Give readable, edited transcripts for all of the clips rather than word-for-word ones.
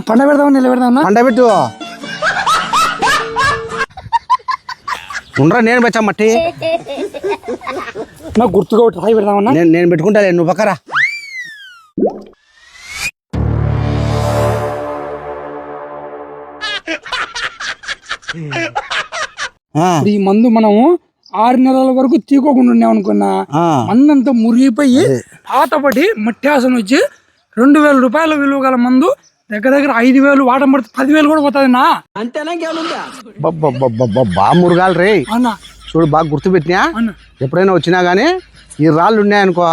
పండ పెడదాం నిలబెడదాం పండ పెట్టు ఉండరా నేను పెట్టా మట్టి నాకు గుర్తుగా ఒకటి రాయి పెడదామన్నా నేను పెట్టుకుంటా నువ్వు పక్కరా ఈ మందు మనము 6 నెలల వరకు తీకోకుండా ఉన్నాం అనుకున్నా మందంతా మురిగిపోయి పాతపడి మట్టాసన వచ్చి 2000 రూపాయల విలువ గల మందు దగ్గర 5000 వాటం పడితే 10,000 కూడా పోతుంది నా అంతేనా బాగా మురగాలి రే అన్నా చూడు బాగా గుర్తు పెట్టినా ఎప్పుడైనా వచ్చినా గానీ ఈ రాళ్ళు ఉన్నాయనుకో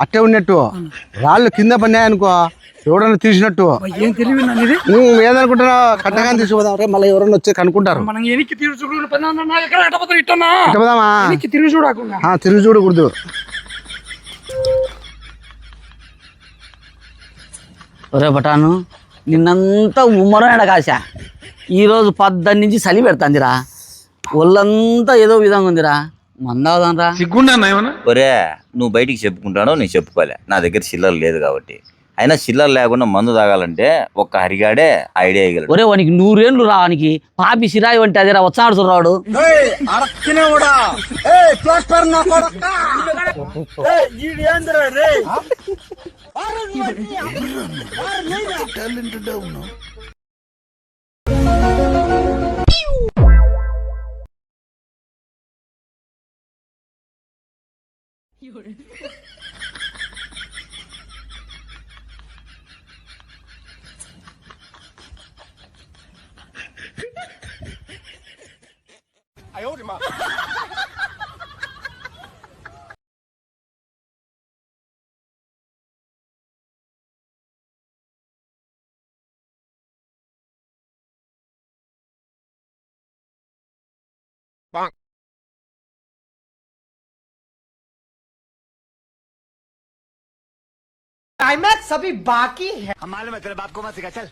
అట్టే ఉన్నట్టు రాళ్ళు కింద పడినాయనుకో ఎవడన్నా తీసినట్టు ఏం తెలివి నువ్వు ఏదనుకుంటున్నావు కట్టగానే తీసుకుపోదాం రే మళ్ళీ ఎవరన్నా వచ్చి కనుక్కుంటారు మనం ఎనికి తిరిగి చూడకుండా తిరిగి చూడకూడదు ఒరే పటాను నిన్నంతా ఉమ్మరం కాశ ఈరోజు 10 నుంచి చలి పెడతాందిరా ఒళ్ళంతా ఏదో విధంగా ఉందిరా మందావుదానరా సిగ్గుండా ఒరే నువ్వు బయటికి చెప్పుకుంటానో నేను చెప్పుకోలే నా దగ్గర చిల్లర లేదు కాబట్టి అయినా చిల్లర లేకుండా మందు తాగాలంటే ఒక్క హరిగాడే ఐడియా ఇవ్వగలడు ఒరే వానికి 100 ఏళ్ళు రానికి పాపి సిరాయి వంటి అదేరా వచ్చాడు చూడరాడు क्लाइमैक्स अभी बाकी है हमारे में तेरे बाप को मत सिखा चल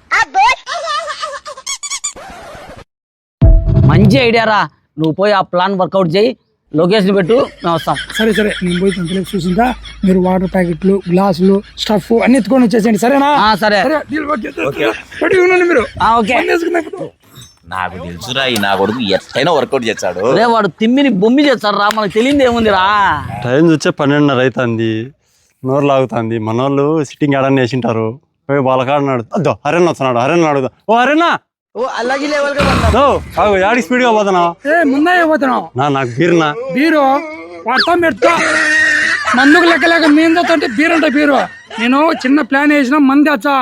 మంచి ఐడియా రా నువ్వు పోయి ఆ ప్లాన్ వర్కౌట్ చేయి లొకేషన్ పెట్టు మేము వస్తాం సరే నేను పోయి తనకి చూసిందా మీరు వాటర్ ప్యాకెట్లు గ్లాసులు స్టఫ్ అన్ని ఎత్తుకొని వచ్చేసేయండి సరేనా సరే మీరు ఓకే నాకు తెలుసురా ఈ నా కొడుకు ఎట్లయినా వర్కౌట్ చేస్తాడు రే వాడు తిమ్మిని బొమ్మి చేస్తాడు రా మనకు తెలియదు ఏముంది రా టైం చూస్తే 12:30 అవుతుంది నోరు లాగుతుంది మనోళ్ళు సిట్టింగ్ ఆడని వేసింటారు పోయి వాళ్ళకాడన్నాడు అద్దో హరేన్ వస్తున్నాడు హరేన్ అడుగుదా ఓ హరేనా యాడికి స్పీడ్ గా పోతున్నావు ముందే పోతున్నావు నాకు బీరునా బీరు వాడతాం పెడతా మందుకు లెక్కలేక మీద బీరు అంటే బీరు నేను చిన్న ప్లాన్ వేసిన మంది వచ్చా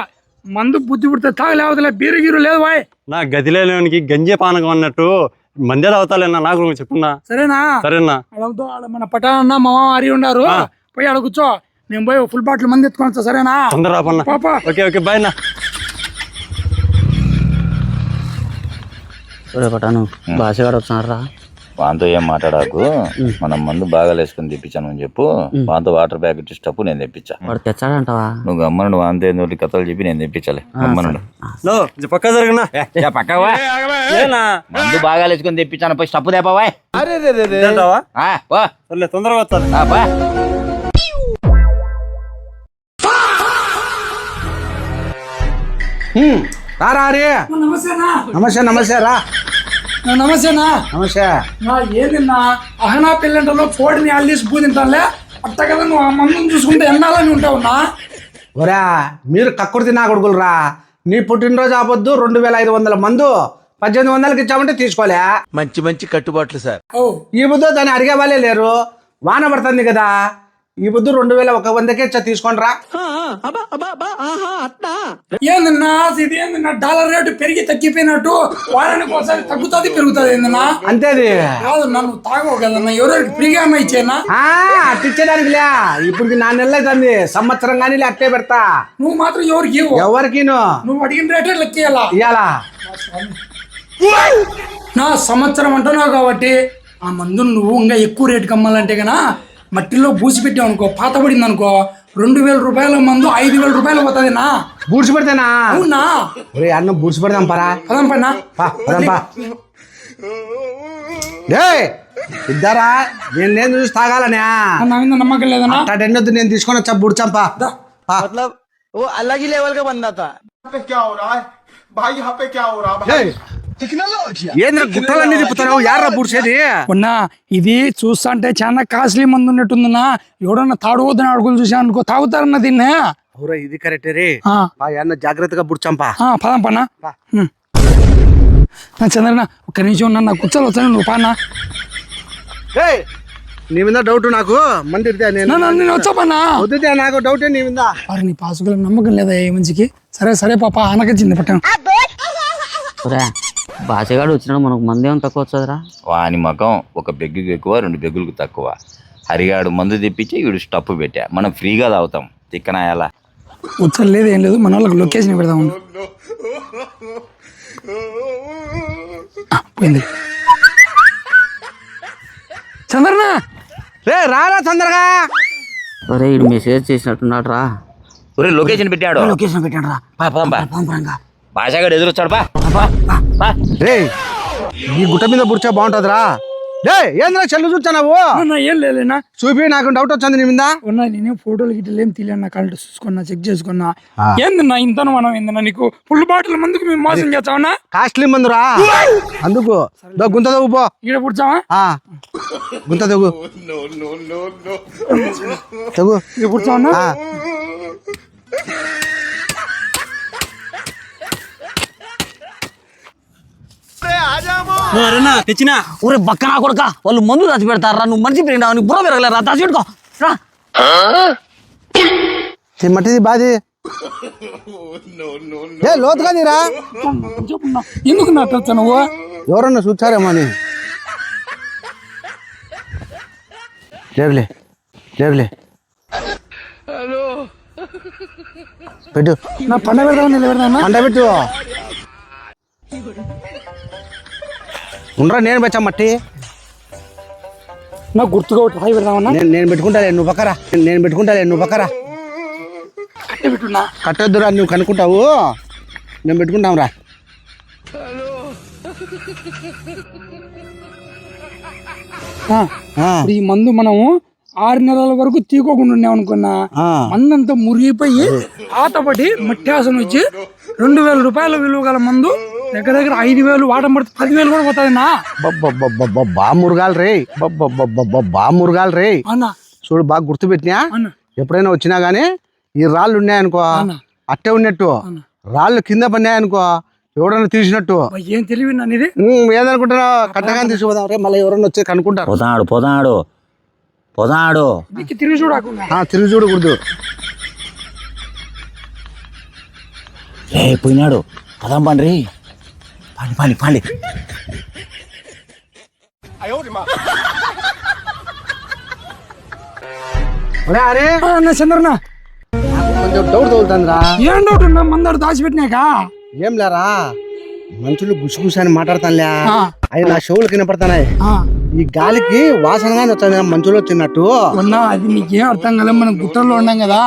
మందు బుద్ధి పుడితే తాగలేవతలే బీరు గీరు లేదు బాయ్ నా గదిలోనికి గంజే పానకం అన్నట్టు మందే అవుతాలేనా నాకు చెప్పున్నా సరేనా మన పటాన్న మామ అరి ఉన్నారు పోయి ఆడ కూర్చో నేను పోయి ఫుల్ బాటిల్ మంది ఎత్తుకొని సరేనా తొందర ఓకే బాయ్ నా పటాను భాషగాడు వచ్చినాడు రా వాంతో ఏం మాట్లాడాకు మనం మందు బాగా వేసుకొని తెప్పించాను అని చెప్పు వాంతో వాటర్ ప్యాకెట్ స్టప్ నేను తెప్పించా వాడు తెచ్చాడంటవా నువ్వు గమ్మనుడు వాంతో ఏందో కథలు చెప్పి నేను తెప్పించాలి గమ్మనుడు పక్క జరగనా పక్కవా మందు బాగా వేసుకొని తెప్పించాను పోయి స్టప్ తేపావా తొందరగా వస్తాను నమస్తే రా నమస్తేనా నమస్తే ఏదిన్నా అహనా పిల్లంటలో కోడిని అల్లేసి పూజింటాలే అట్ట కదా నువ్వు ఆ మందుని చూసుకుంటే ఎన్నాలని ఉంటావున్నా ఒరా మీరు కక్కుర్తి నా కొడుకులు రా నీ పుట్టినరోజు ఆపొద్దు 2500 మందు 1800కి ఇచ్చామంటే తీసుకోలే మంచి కట్టుబాట్లు సార్ ఈ బుద్ధు దాన్ని అడిగే వాళ్ళే లేరు వాన పడుతుంది కదా ఈ బుద్ధు 2100కే తీసుకోండి రా ఏందన్నా ఇది ఏందన్నా డాలర్ రేటు పెరిగి తగ్గిపోయినట్టు వారానికి ఒకసారి తగ్గుతుంది పెరుగుతుంది ఏందన్నా అంతేది కాదు నన్ను తాగవు కదన్నా ఎవరెవరికి ఫ్రీగా అమ్మ ఇచ్చేనా అట్టించడానికి లే ఇప్పుడు 4 నెలలు అవుతుంది సంవత్సరం కానీ అట్టే పెడతా నువ్వు మాత్రం ఎవరికి ఎవరికి నువ్వు అడిగిన రేటే లెక్కేయాలా ఇయ్యాలా నా సంవత్సరం అంటున్నావు కాబట్టి ఆ మందు నువ్వు ఇంకా ఎక్కువ రేటుకి అమ్మాలంటే కన్నా మట్టిలో బూసి పెట్టావు అనుకో పాత పడింది అనుకో 2000 రూపాయల మందు 5000 రూపాయలు పోతుంది నా బూడ్చి పెడతానా అవునా అన్నం బూడ్చి పెడదాం పరా పదం పైన ఇద్దరా నేను చూసి తాగాలనే నా మీద నమ్మకం లేదన్నా నేను తీసుకొని వచ్చా బుడ్చంపా मतलब वो अलग ही लेवल का बंदा था। ఏంద్ర గుట్టలన్నీ తిప్పుతావు యారా బుడిసేది ఉన్నా ఇది చూస్తుంటే చాలా కాస్ట్లీ మందు ఉన్నట్టుందన్నా. ఎవడన్నా తాడువద్దని అడుగులు చూసా అనుకో తాగుతారన్న దీన్నే. అవురా ఇది కరెక్టే రే. ఆ, అన్న జాగ్రత్తగా బుడ్చంపా. పదం పన్నా. చంద్రన్న ఒక్క నిమిషం ఉన్నా, నాకు కూర్చోలు వచ్చాను, నువ్వు పానా. నీ మీద డౌట్ నాకు మంది నేను వచ్చా పన్నా. వద్దుతే నాకు డౌటే నీ మీద. వారు నీ పాసుకుల నమ్మకం లేదా ఏ మంచికి? సరే సరే పాప ఆనకొచ్చింది పట్టాను. ఒరే బాచగాడు వచ్చినాడు, మనకు మంది ఏమో తక్కువ వచ్చేదిరా. వాని మకం ఒక బెగ్గుకి ఎక్కువ 2 బెగ్గులకు తక్కువ. హరిగాడు మందు తెప్పించి వీడు స్టప్పు పెట్టా, మనం ఫ్రీగా తాగుతాం. తిక్కనా ఎలా ఉచ్చలు లేదు ఏం లేదు, మన వాళ్ళకి లొకేషన్ పెడదాం. పోయింది చంద్రనా. రే రారా తొందరగా. ఒరే ఇడు మెసేజ్ చేసినట్టున్నాడు రా. ఒరే లొకేషన్ పెట్టాడు. లొకేషన్ పెట్టాడు రా. భాషగాడు ఎదురొచ్చాడు బా. రే ఈ గుట్ట మీద బుడ్చా బాగుంటదిరా. రే ఏంద్రా చెల్లు చూచావు? ఏం లేనా చూపి, నాకు డౌట్ వచ్చింది నీ మీద. ఉన్నా నేనే ఫోటోలు గిట్టలు ఏం తెలియదు, నా కరెంట్ చూసుకున్నా, చెక్ చేసుకున్నా. ఏందన్నా ఇంతను మనం ఏందన్నా నీకు ఫుల్ బాటిల్ మందుకు మేము మోసం చేస్తామన్నా? కాస్ట్లీ మందురా అందుకు. గుంత దవ్వు పో. ఈడ పుడ్చావా? గుంత దవ్వు తగ్గు. ఈడ పుడ్చావన్నా? తెచ్చినా ఊరే బక్కనా కొడుక, వాళ్ళు మందు దాచి పెడతారా, నువ్వు మనిషి పెరిగినావు, నువ్వు బుర్ర పెరగలేరా, దాచి పెట్టుకో రా. మట్టిది బాది లోతుగా నీరా. ఎందుకు నా తెచ్చా నువ్వు? ఎవరన్నా చూచారేమో అని. లేవులే లేవులే పెట్టు. నా పండ పెడదామని నిలబెడదామా? పండ పెట్టు. ఉండరా నేను పెట్టా మట్టి. నాకు గుర్తుగా ఒకటి రాయి పెడదామన్నా? నేను పెట్టుకుంటాలే, నువ్వు పక్కరా. నేను పెట్టుకుంటాలే, నువ్వు పక్కరా. కట్టె పెట్టున్నా. కట్టొద్దురా, నువ్వు కనుక్కుంటావు, నేను పెట్టుకుంటాం రా. ఈ మందు మనము 6 నెలల వరకు తీకోకుండా ఉన్నాం అనుకున్నా. మందంతా మురిగిపోయి పాతపడి మట్టాసన వచ్చి 2000 రూపాయల విలువ గల మందు దగ్గర 5000 వాటం పడితే 10,000 కూడా పోతాదన్నా. బా మురగాలు రే. బా మురగాలు రే అన్న చూడు, బాగా గుర్తుపెట్టినా. ఎప్పుడైనా వచ్చినా గానీ ఈ రాళ్ళు ఉన్నాయనుకో అట్టే ఉన్నట్టు. రాళ్ళు కింద పడినాయనుకో ఎవడన్నా తీసినట్టు. ఏం తెలివి ఇది. ఏదనుకుంటున్నావు? కట్టగానే తీసుకుపోదాం రే, మళ్ళీ ఎవరన్నా వచ్చి కనుక్కుంటారు. పోతాడు తిరిగి చూడకుండా. తిరిగి చూడకూడదు. పోయినాడు. పదాం పండ్రి, పండి. అరే చంద్రనా కొంచెం డౌట్ తగులుతుందిరా. ఏం డౌట్ ఉన్నా? మందాడు దాచిపెట్టినాక ఏం లేరా, మనుషులు గుసగుస అని మాట్లాడతానులే, అవి నా చెవులకు వినపడతాయి. ఈ గాలికి వాసనగానే వస్తుంది, మంచులో వచ్చినట్టు. ఉన్నా అది నీకేం అర్థం కదా, మనం గుట్టల్లో ఉన్నాం కదా.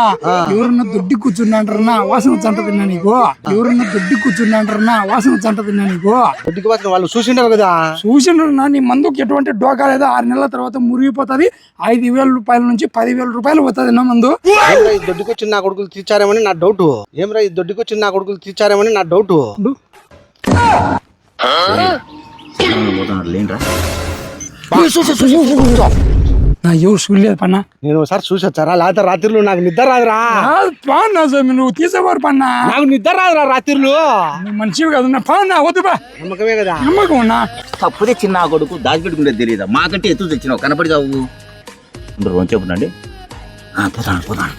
ఎవరన్నా దొడ్డి కూర్చున్నాంటారన్నా వాసన వచ్చంటదిన్నా నీకు. ఎవరన్నా దొడ్డి కూర్చున్నాంటారన్నా వాసన వచ్చంటదిన్నా నీకు. దొడ్డికి వాసన వాళ్ళు చూసింటారు కదా. చూసిండ్రన్నా నీ మందుకి ఎటువంటి డోకా లేదా. 6 నెలల తర్వాత మురిగిపోతుంది. 5,000 రూపాయల నుంచి 10,000 రూపాయలు పోతుంది నా మందు. ఈ దొడ్డికి వచ్చి నా కొడుకులు తీర్చారేమని నా డౌట్. ఏమరా ఈ దొడ్డికి వచ్చి నా కొడుకులు తీర్చారేమని నా డౌట్. లేండ్రా. నా ఎవరు చూడలేదు పన్నా. నేను ఒకసారి చూసి వచ్చారా, లేకపోతే రాత్రిలో నాకు నిద్ర రాదురా. పాన్నా స్వామి, నువ్వు తీసేవారు పన్నా. నాకు నిద్ర రాదురా రాత్రిలో. నువ్వు మంచివి కదా పాన్నా. వద్దు బా, నమ్మకమే కదా. నమ్మకం ఉన్నా. తప్పుదే చిన్న కొడుకు దాచిపెట్టుకుంటే తెలియదా? మాకంటే ఎత్తు తెచ్చినావు, కనపడి చావు. చెప్పండి. పోతాడు